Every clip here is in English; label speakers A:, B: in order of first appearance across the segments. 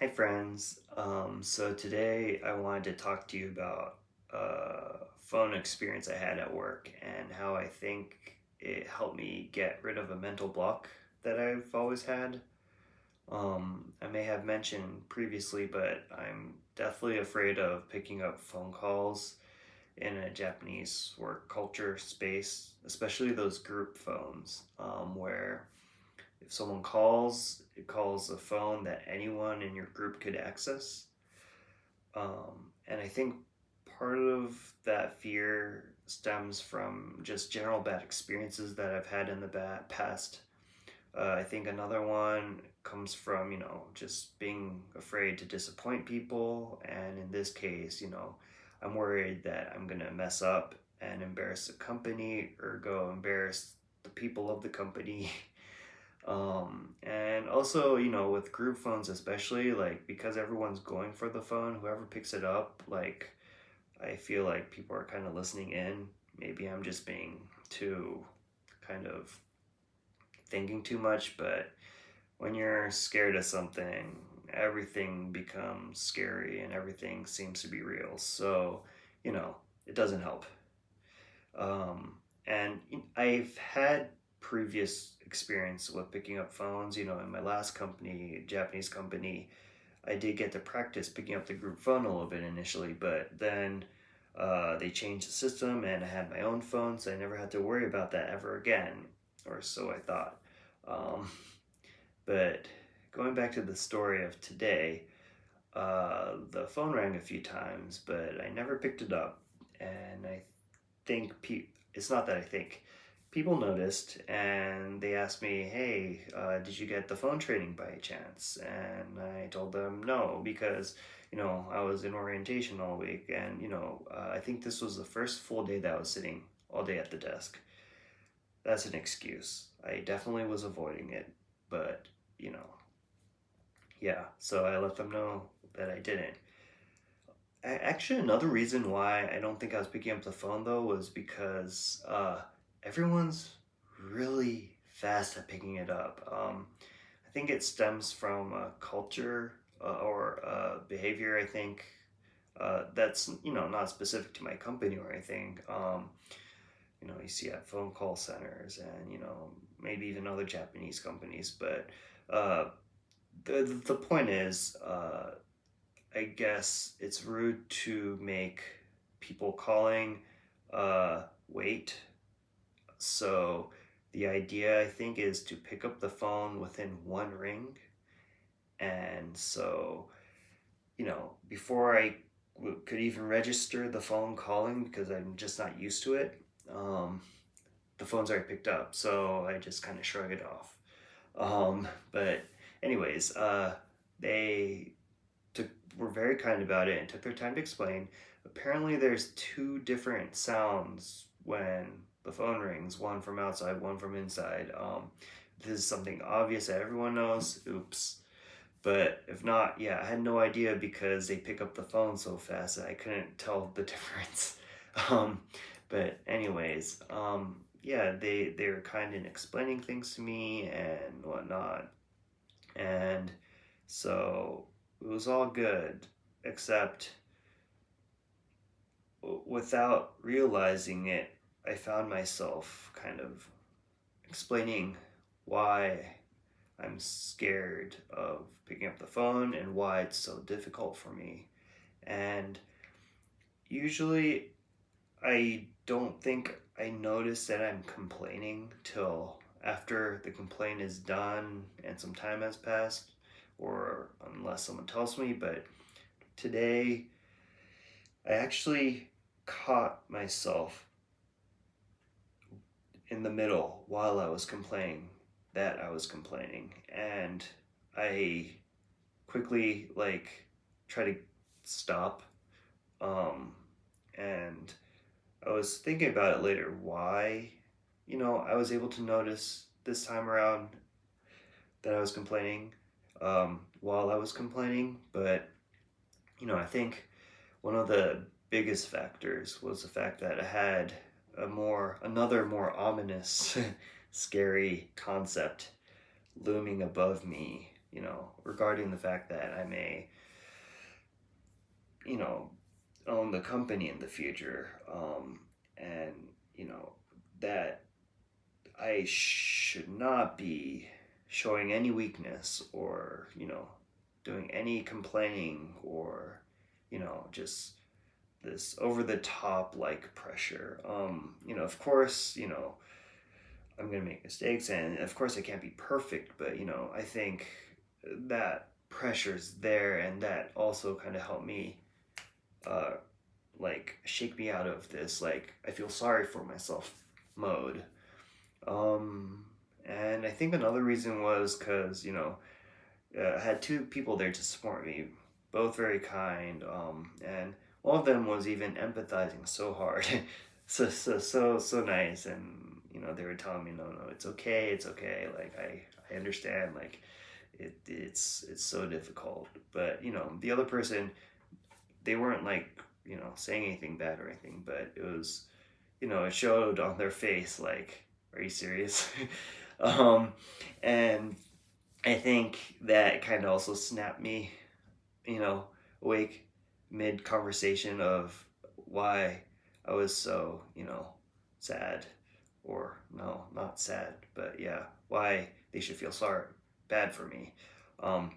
A: Hi, friends. So today I wanted to talk to you about a phone experience I had at work and how I think it helped me get rid of a mental block that I've always had. I may have mentioned previously, but I'm definitely afraid of picking up phone calls in a Japanese work culture space, especially those group phones, where if someone calls, it calls a phone that anyone in your group could access. And I think part of that fear stems from just general bad experiences that I've had in the past. I think another one comes from, just being afraid to disappoint people. And in this case, I'm worried that I'm going to mess up and embarrass the company or go embarrass the people of the company. And also, with group phones, especially, like, because everyone's going for the phone, whoever picks it up, like, I feel like people are kind of listening in. Maybe I'm just being too kind of thinking too much, but when you're scared of something, everything becomes scary and everything seems to be real. So, you know, it doesn't help. And I've had previous experience with picking up phones. In my last company, Japanese company, I did get to practice picking up the group phone a little bit initially, but then they changed the system and I had my own phone, so I never had to worry about that ever again, or so I thought. Um, but going back to the story of today, the phone rang a few times, but I never picked it up. And I think it's not that I think people noticed and they asked me, "Hey, did you get the phone training by chance?" And I told them no because I was in orientation all week, and I think this was the first full day that I was sitting all day at the desk. That's an excuse. I definitely was avoiding it, but you know, yeah. So I let them know that I didn't. Actually, another reason why I don't think I was picking up the phone though was because everyone's really fast at picking it up. I think it stems from culture or behavior. I think that's not specific to my company or anything. You see at phone call centers and maybe even other Japanese companies. But uh, the point is. I guess it's rude to make people calling wait. So the idea, I think, is to pick up the phone within one ring. And so, before I could even register the phone calling because I'm just not used to it, the phone's already picked up. So I just kind of shrug it off. But, anyways, they took were very kind about it and took their time to explain. Apparently, there's two different sounds when the phone rings, one from outside, one from inside. This is something obvious that everyone knows. Oops. But if not, yeah, I had no idea because they pick up the phone so fast that I couldn't tell the difference. Um, but anyways, yeah, they were kind in explaining things to me and whatnot, and so it was all good, except without realizing it, I found myself kind of explaining why I'm scared of picking up the phone and why it's so difficult for me. And usually, I don't think I notice that I'm complaining till after the complaint is done and some time has passed, or unless someone tells me. But today, I actually caught myself in the middle while I was complaining that I was complaining, and I quickly try to stop. Um, and I was thinking about it later why, I was able to notice this time around that I was complaining while I was complaining, but I think one of the biggest factors was the fact that I had another more ominous, scary concept looming above me. regarding the fact that I may, you know, own the company in the future, and that I should not be showing any weakness or doing any complaining or just this over the top like pressure. Of course, I'm gonna make mistakes, and of course I can't be perfect, but I think that pressure's there, and that also kind of helped me uh, like shake me out of this like I feel sorry for myself mode. Um, and I think another reason was because I had two people there to support me, both very kind, and one of them was even empathizing so hard, so nice, and they were telling me, no, no, it's okay, like I understand, like it's so difficult, but the other person, they weren't like saying anything bad or anything, but it was it showed on their face like, are you serious? um, and I think that kind of also snapped me, you know, awake mid conversation of why I was so, sad, or no, not sad, but yeah, why they should feel sorry, bad for me. Um,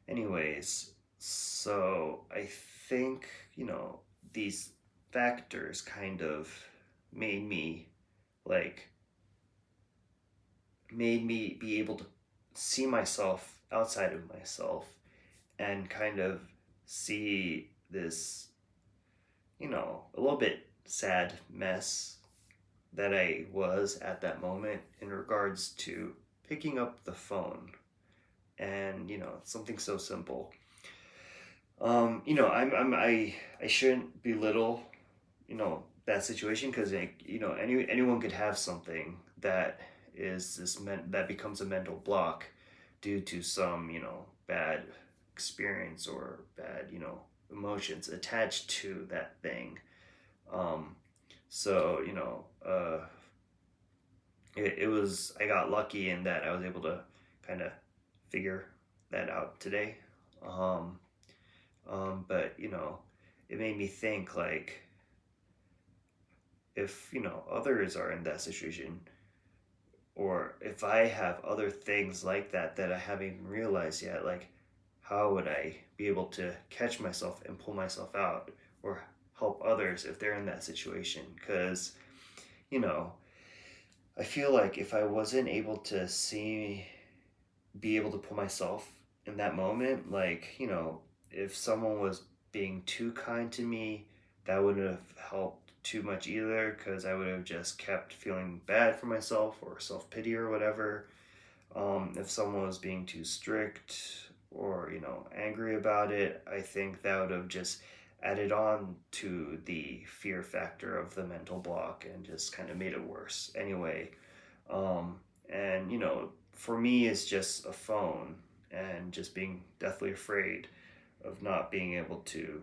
A: anyways, so I think, these factors kind of made me like made me be able to see myself outside of myself and kind of see this, a little bit sad mess that I was at that moment in regards to picking up the phone, and something so simple. I shouldn't belittle that situation, because anyone could have something that that becomes a mental block due to some bad experience or bad emotions attached to that thing. um so it was, I got lucky in that I was able to kind of figure that out today. um but it made me think like, if others are in that situation, or if I have other things like that I haven't even realized yet, like how would I be able to catch myself and pull myself out, or help others if they're in that situation? Because you know I feel like if I wasn't able to be able to pull myself in that moment, like if someone was being too kind to me, that wouldn't have helped too much either, because I would have just kept feeling bad for myself or self-pity or whatever. If someone was being too strict or angry about it, I think that would have just added on to the fear factor of the mental block and just kind of made it worse anyway. And for me, it's just a phone, and just being deathly afraid of not being able to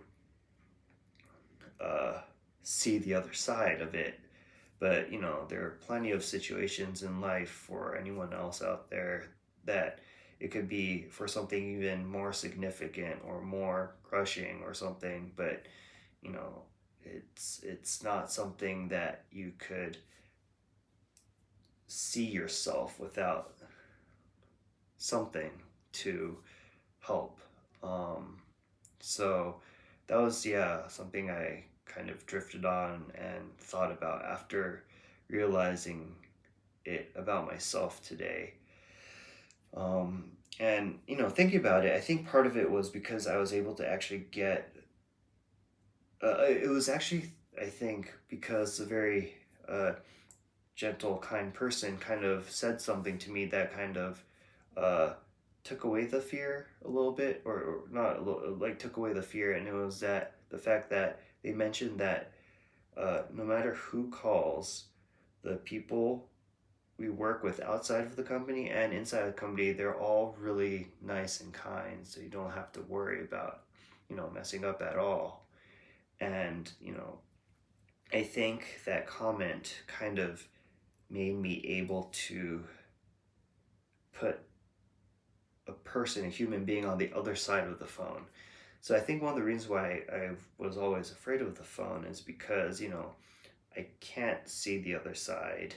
A: uh, see the other side of it. But there are plenty of situations in life for anyone else out there that it could be for something even more significant or more crushing or something, but you know it's not something that you could see yourself without something to help. Um, so that was, yeah, something I kind of drifted on and thought about after realizing it about myself today. And thinking about it, I think part of it was because I was able to actually get. It was actually, I think, because a very gentle, kind person kind of said something to me that kind of uh, took away the fear a little bit, or not a little, like took away the fear, and it was that the fact that they mentioned that no matter who calls, the people we work with outside of the company and inside the company, they're all really nice and kind, so you don't have to worry about messing up at all. And I think that comment kind of made me able to put a person, a human being on the other side of the phone. So I think one of the reasons why I was always afraid of the phone is because, I can't see the other side.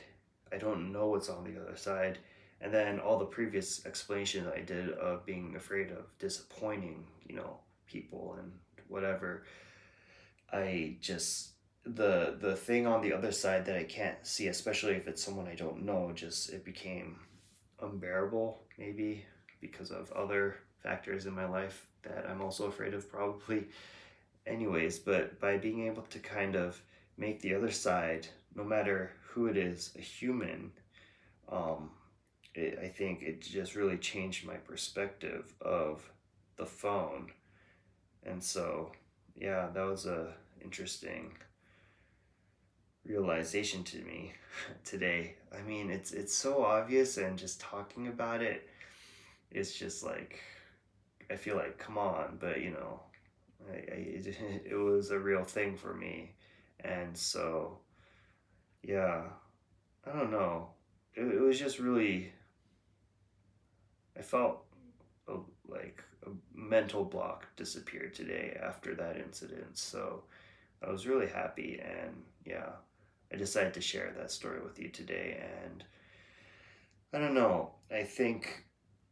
A: I don't know what's on the other side. And then all the previous explanation I did of being afraid of disappointing, people and whatever, I just the thing on the other side that I can't see, especially if it's someone I don't know, just it became unbearable maybe because of other factors in my life that I'm also afraid of probably. Anyways, but by being able to kind of make the other side, no matter who it is, a human, um, I think it just really changed my perspective of the phone. And so, yeah, that was a interesting realization to me today. I mean, it's so obvious, and just talking about it, it's just like I feel like, come on, but it was a real thing for me, and so yeah, I don't know. It was just really, I felt a, like a mental block disappeared today after that incident. So I was really happy, and yeah, I decided to share that story with you today. And I don't know. I think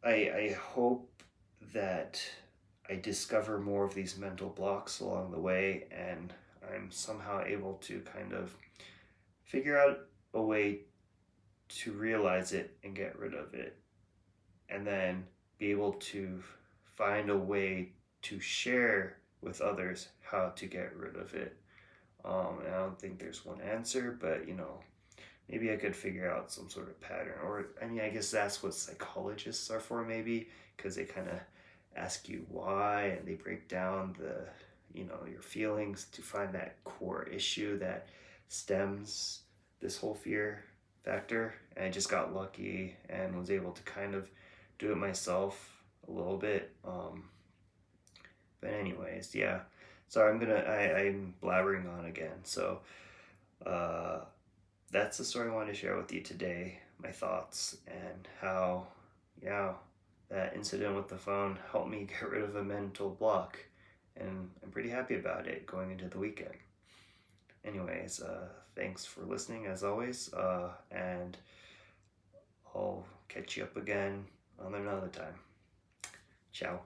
A: I hope that I discover more of these mental blocks along the way, and I'm somehow able to kind of figure out a way to realize it and get rid of it, and then be able to find a way to share with others how to get rid of it. And I don't think there's one answer, but maybe I could figure out some sort of pattern. Or, I mean, I guess that's what psychologists are for, maybe, because they kind of ask you why, and they break down your feelings to find that core issue that stems this whole fear factor. And I just got lucky and was able to kind of do it myself a little bit. But anyways, yeah. Sorry, I'm blabbering on again. So, uh, that's the story I wanted to share with you today. My thoughts and how, yeah, that incident with the phone helped me get rid of a mental block, and I'm pretty happy about it going into the weekend. Anyways, thanks for listening as always, and I'll catch you up again on another time. Ciao.